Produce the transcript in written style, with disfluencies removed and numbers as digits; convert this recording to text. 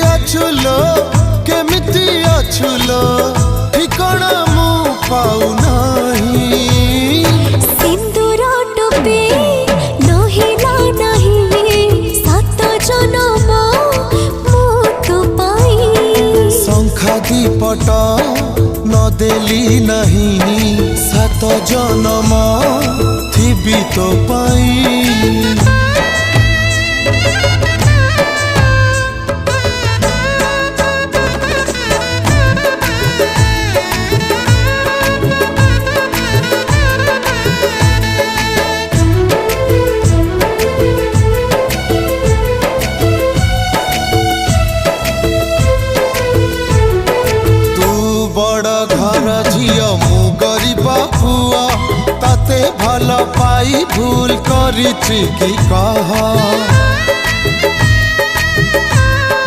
अछुलो केमिति अछुलो ठिकाना मु पाऊ नहीं। सिंदूर टोपी नहिला नहीं सात जन्म मु तो पाई। शंखा दीपट न देली नहीं सात जन्म थिबी तो पाई। झियो मु गरीब पुआ ताते भल पाई भूल करिछि कि कह।